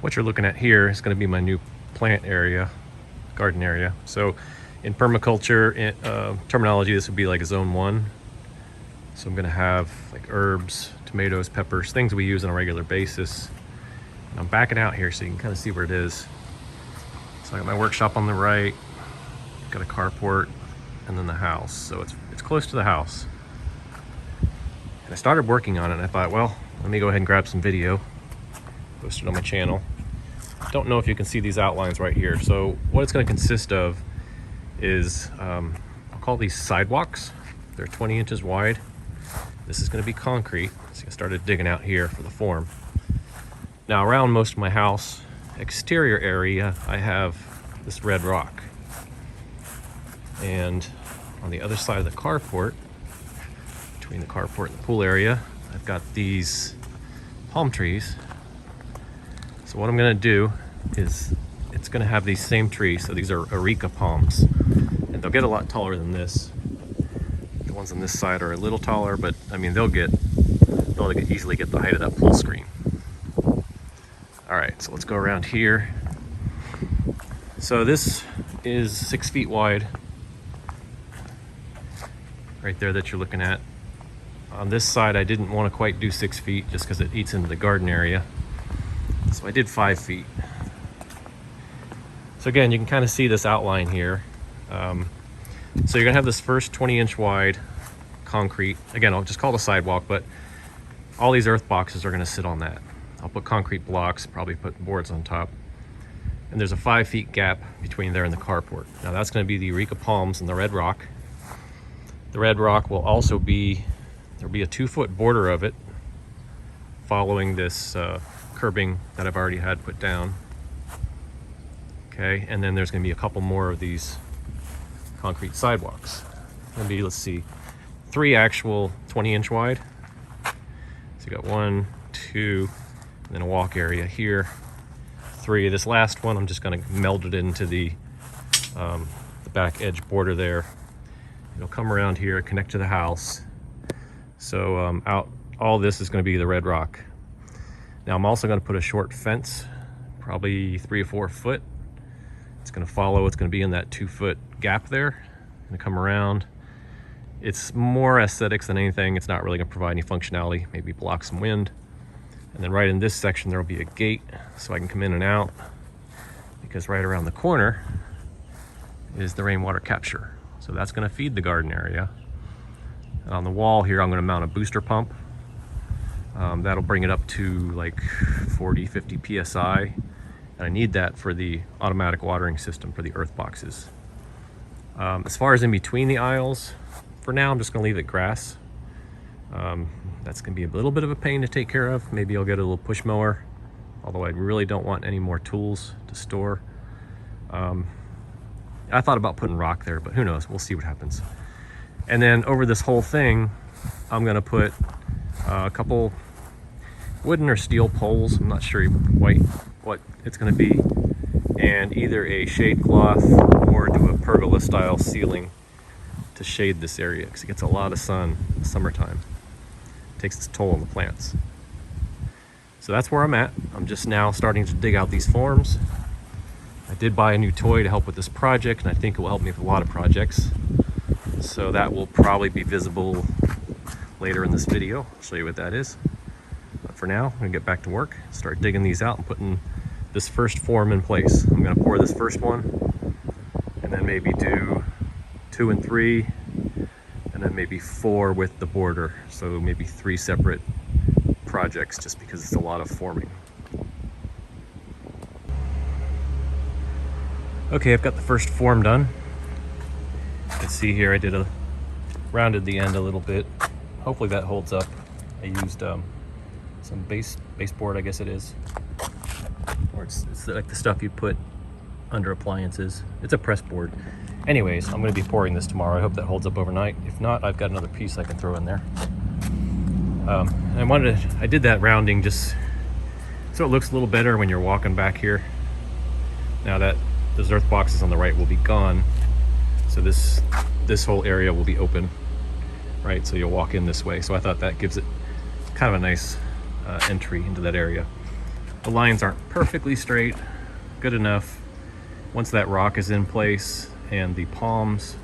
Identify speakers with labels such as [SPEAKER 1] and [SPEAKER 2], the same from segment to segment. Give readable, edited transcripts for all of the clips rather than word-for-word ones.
[SPEAKER 1] What you're looking at here is going to be my new plant area, garden area. So in permaculture terminology, this would be like a zone 1. So I'm going to have like herbs, tomatoes, peppers, things we use on a regular basis. And I'm backing out here so you can kind of see where it is. So I got my workshop on the right, got a carport, and then the house. So it's close to the house. And I started working on it and I thought, well, let me go ahead and grab some video, post it on my channel. Don't know if you can see these outlines right here. So what it's going to consist of is, I'll call these sidewalks. They're 20 inches wide. This is going to be concrete. So I started digging out here for the form. Now around most of my house exterior area, I have this red rock. And on the other side of the carport, between the carport and the pool area, I've got these palm trees. So what I'm going to do is it's going to have these same trees. So these are areca palms, and they'll get a lot taller than this. The ones on this side are a little taller, but I mean they'll easily get the height of that pool screen. All right, so let's go around here. So this is 6 feet wide, right there that you're looking at. On this side, I didn't want to quite do 6 feet just because it eats into the garden area. So I did 5 feet. So again, you can kind of see this outline here. So you're gonna have this first 20-inch wide concrete. Again, I'll just call it a sidewalk, but all these earth boxes are gonna sit on that. I'll put concrete blocks, probably put boards on top. And there's a 5 feet gap between there and the carport. Now that's gonna be the areca palms and the red rock. The red rock will also be, there'll be a 2-foot border of it following this curbing that I've already had put down. Okay, and then there's going to be a couple more of these concrete sidewalks. Gonna be, let's see, 3 actual 20-inch wide. So you got 1, 2, and then a walk area here. 3. This last one, I'm just going to meld it into the back edge border there. It'll come around here, connect to the house. So all this is going to be the red rock. Now I'm also going to put a short fence, probably 3 or 4 foot. It's going to follow, it's going to be in that 2-foot gap there. Going to come around. It's more aesthetics than anything. It's not really going to provide any functionality, maybe block some wind. And then right in this section, there will be a gate so I can come in and out, because right around the corner is the rainwater capture. So that's going to feed the garden area. And on the wall here, I'm going to mount a booster pump. That'll bring it up to like 40, 50 PSI. And I need that for the automatic watering system for the Earthboxes. As far as in between the aisles, for now, I'm just going to leave it grass. That's going to be a little bit of a pain to take care of. Maybe I'll get a little push mower, although I really don't want any more tools to store. I thought about putting rock there, but who knows? We'll see what happens. And then over this whole thing, I'm going to put a couple wooden or steel poles. I'm not sure quite what it's going to be, and either a shade cloth or do a pergola style ceiling to shade this area, because it gets a lot of sun in the summertime. It takes its toll on the plants. So that's where I'm at. I'm just now starting to dig out these forms. I did buy a new toy to help with this project, and I think it will help me with a lot of projects. So that will probably be visible later in this video. I'll show you what that is. But for now, I'm gonna get back to work, start digging these out and putting this first form in place. I'm gonna pour this first one, and then maybe do 2 and 3, and then maybe 4 with the border. So maybe 3 separate projects, just because it's a lot of forming. Okay, I've got the first form done. You can see here I rounded the end a little bit. Hopefully that holds up. I used some baseboard, I guess it is. Or it's like the stuff you put under appliances. It's a press board. Anyways, I'm going to be pouring this tomorrow. I hope that holds up overnight. If not, I've got another piece I can throw in there. I did that rounding just so it looks a little better when you're walking back here. Now that those earth boxes on the right will be gone, so this whole area will be open, right? So you'll walk in this way. So I thought that gives it kind of a nice entry into that area. The lines aren't perfectly straight, good enough. Once that rock is in place and the palms,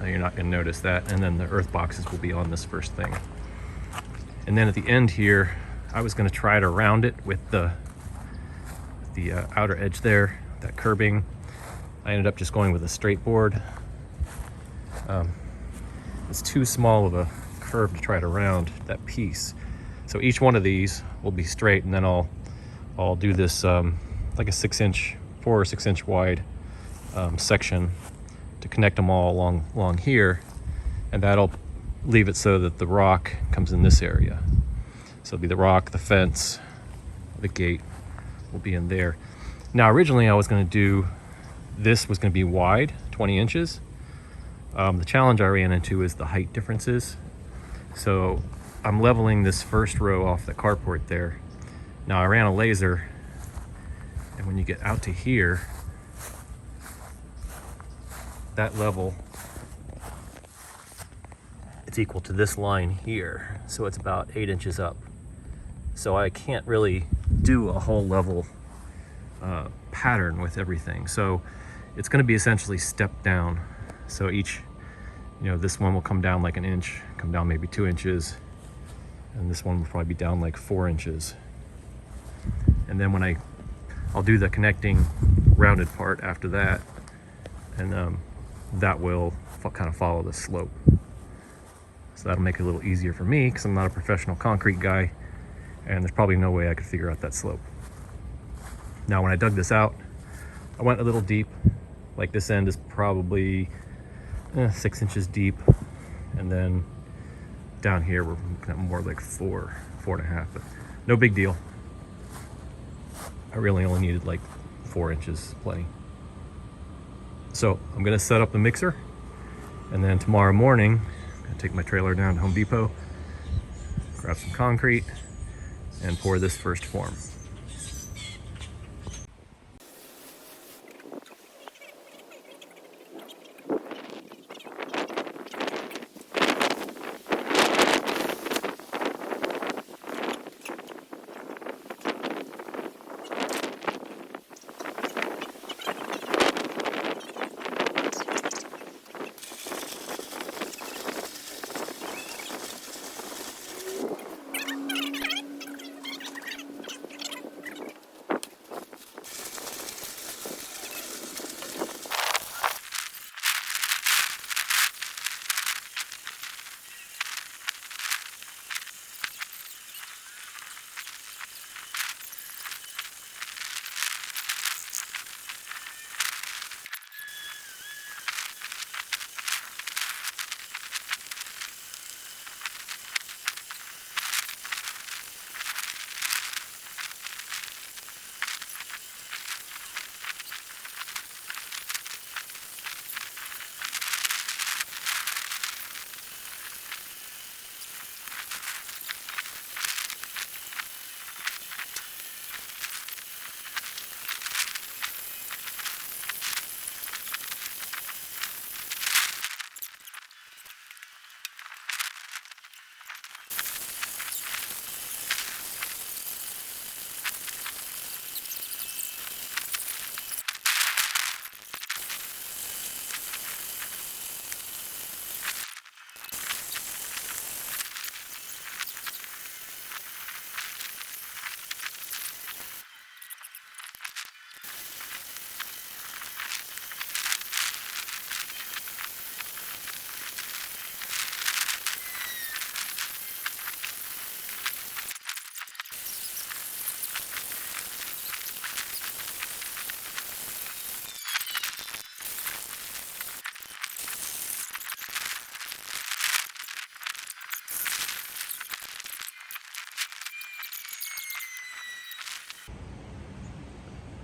[SPEAKER 1] you're not going to notice that. And then the earth boxes will be on this first thing. And then at the end here, I was going to try to round it with the outer edge there, that curbing. I ended up just going with a straight board. It's too small of a curve to try to round that piece. So each one of these will be straight, and then I'll do this like a 4 or 6 inch wide section to connect them all along here, and that'll leave it so that the rock comes in this area. So it'll be the rock, the fence, the gate will be in there. Now originally I was going to do, this was going to be wide, 20 inches. The challenge I ran into is the height differences. So I'm leveling this first row off the carport there. Now I ran a laser, and when you get out to here, that level, it's equal to this line here. So it's about 8 inches up. So I can't really do a whole level pattern with everything. So it's going to be essentially stepped down. So each, this one will come down like an inch, come down maybe 2 inches, and this one will probably be down like 4 inches. And then when I'll do the connecting rounded part after that, and that will kind of follow the slope. So that'll make it a little easier for me, because I'm not a professional concrete guy, and there's probably no way I could figure out that slope. Now when I dug this out, I went a little deep. Like this end is probably 6 inches deep, and then down here we're looking at more like 4.5, but no big deal. I really only needed like 4 inches, plenty. So I'm gonna set up the mixer, and then tomorrow morning I'm gonna take my trailer down to Home Depot, grab some concrete, and pour this first form.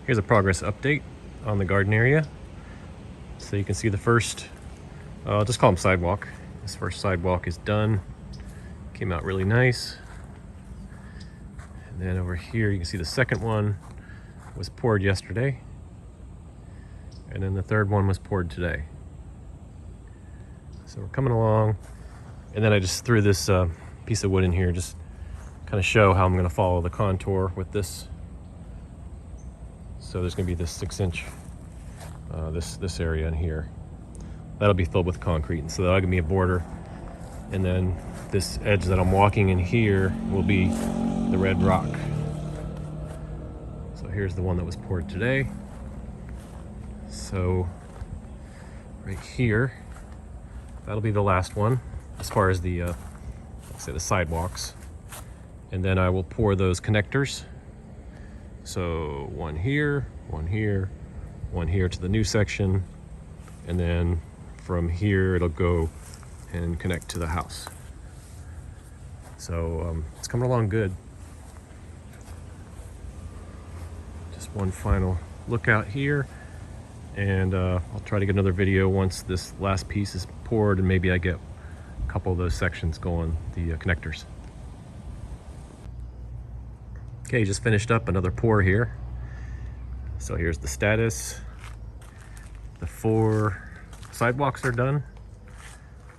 [SPEAKER 1] Here's a progress update on the garden area. So you can see the first, I'll just call them sidewalk. This first sidewalk is done. Came out really nice. And then over here you can see the second one was poured yesterday. And then the third one was poured today. So we're coming along. And then I just threw this piece of wood in here, just kind of show how I'm going to follow the contour with this So there's going to be this 6-inch, this area in here. That'll be filled with concrete, and so that'll give me a border. And then this edge that I'm walking in here will be the red rock. So here's the one that was poured today. So right here, that'll be the last one as far as the, let's say the sidewalks. And then I will pour those connectors. So one here, one here, one here to the new section. And then from here, it'll go and connect to the house. So it's coming along good. Just one final look out here, and I'll try to get another video once this last piece is poured, and maybe I get a couple of those sections going, the connectors. Okay, just finished up another pour here. So here's the status. The 4 sidewalks are done.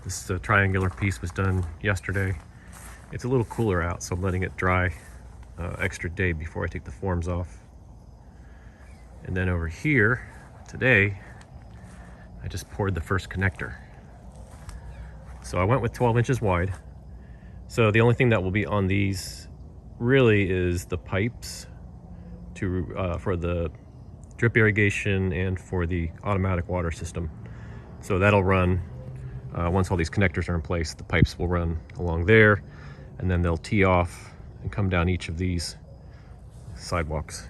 [SPEAKER 1] This triangular piece was done yesterday. It's a little cooler out, so I'm letting it dry extra day before I take the forms off. And then over here, today, I just poured the first connector. So I went with 12 inches wide. So the only thing that will be on these really is the pipes to for the drip irrigation and for the automatic water system. So that'll run, once all these connectors are in place, the pipes will run along there, and then they'll tee off and come down each of these sidewalks.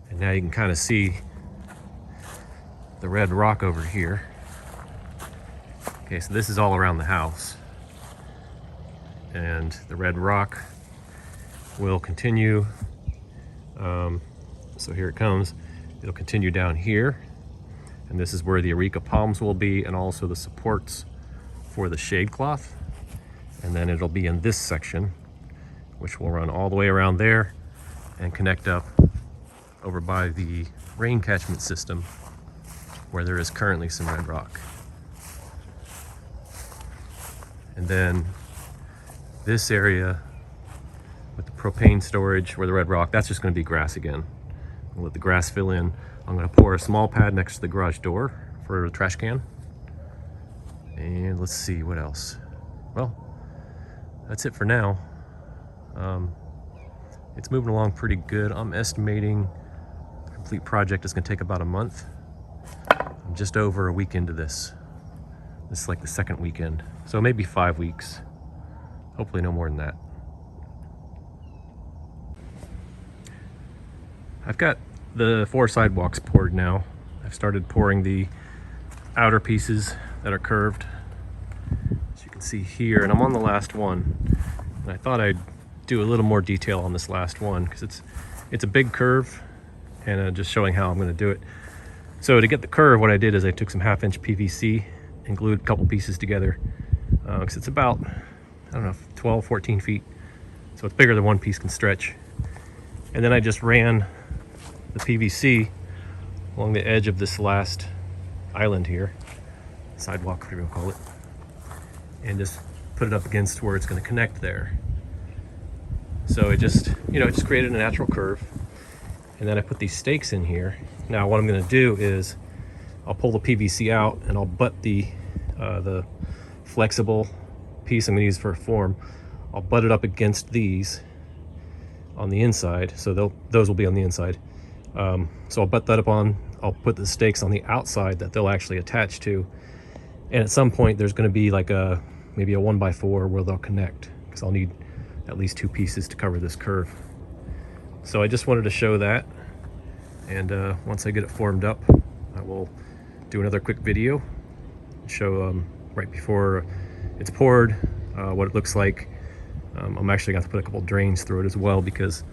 [SPEAKER 1] And now you can kind of see the red rock over here. Okay, so this is all around the house. And the red rock will continue. So here it comes. It'll continue down here. And this is where the areca palms will be, and also the supports for the shade cloth. And then it'll be in this section, which will run all the way around there and connect up over by the rain catchment system, where there is currently some red rock. And then this area with the propane storage where the red rock, that's just going to be grass again. I'll let the grass fill in. I'm going to pour a small pad next to the garage door for a trash can. And let's see what else. Well, that's it for now. It's moving along pretty good. I'm estimating the complete project is going to take about a month. I'm just over a week into this. This is like the second weekend. So maybe 5 weeks. Hopefully no more than that. I've got the 4 sidewalks poured now. I've started pouring the outer pieces that are curved, as you can see here, and I'm on the last one. And I thought I'd do a little more detail on this last one because it's a big curve, and just showing how I'm going to do it. So to get the curve, what I did is I took some 1/2-inch PVC and glued a couple pieces together, because it's about, I don't know, 12, 14 feet. So it's bigger than one piece can stretch. And then I just ran the PVC along the edge of this last island here, sidewalk, whatever you call it, and just put it up against where it's going to connect there. So it just, it just created a natural curve. And then I put these stakes in here. Now what I'm going to do is I'll pull the PVC out and I'll butt the flexible piece I'm going to use for a form. I'll butt it up against these on the inside, so those will be on the inside. So I'll butt that up on. I'll put the stakes on the outside that they'll actually attach to. And at some point there's going to be like maybe a 1x4 where they'll connect, because I'll need at least 2 pieces to cover this curve. So I just wanted to show that, and once I get it formed up, I will do another quick video, show right before it's poured what it looks like. I'm actually going to put a couple drains through it as well, because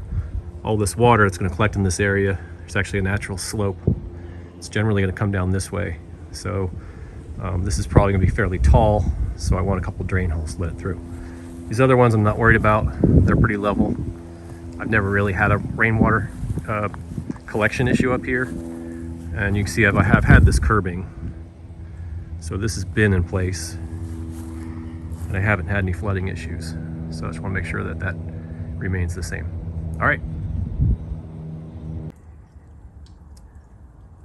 [SPEAKER 1] all this water that's going to collect in this area, there's actually a natural slope. It's generally going to come down this way. So this is probably going to be fairly tall, so I want a couple drain holes to let it through. These other ones I'm not worried about. They're pretty level. I've never really had a rainwater collection issue up here. And you can see I have had this curbing. So this has been in place. And I haven't had any flooding issues. So I just want to make sure that that remains the same. All right.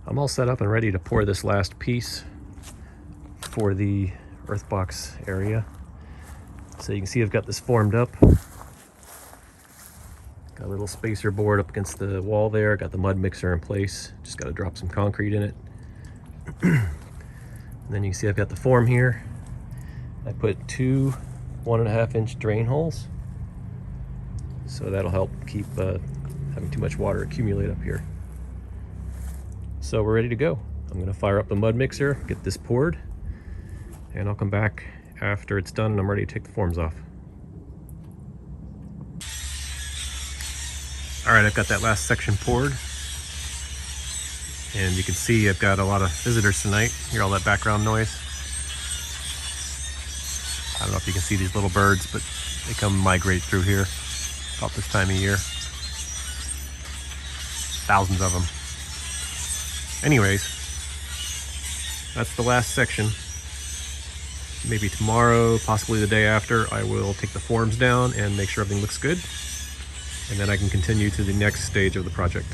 [SPEAKER 1] I'm all set up and ready to pour this last piece for the Earthbox area. So you can see I've got this formed up. Got a little spacer board up against the wall there. Got the MudMixer in place. Just got to drop some concrete in it. And then you can see I've got the form here. I put two 1.5 inch drain holes. So that'll help keep having too much water accumulate up here. So we're ready to go. I'm gonna fire up the MudMixer, get this poured, and I'll come back after it's done and I'm ready to take the forms off. All right, I've got that last section poured. And you can see I've got a lot of visitors tonight. Hear all that background noise? I don't know if you can see these little birds, but they come migrate through here about this time of year. Thousands of them. Anyways, that's the last section. Maybe tomorrow, possibly the day after, I will take the forms down and make sure everything looks good. And then I can continue to the next stage of the project.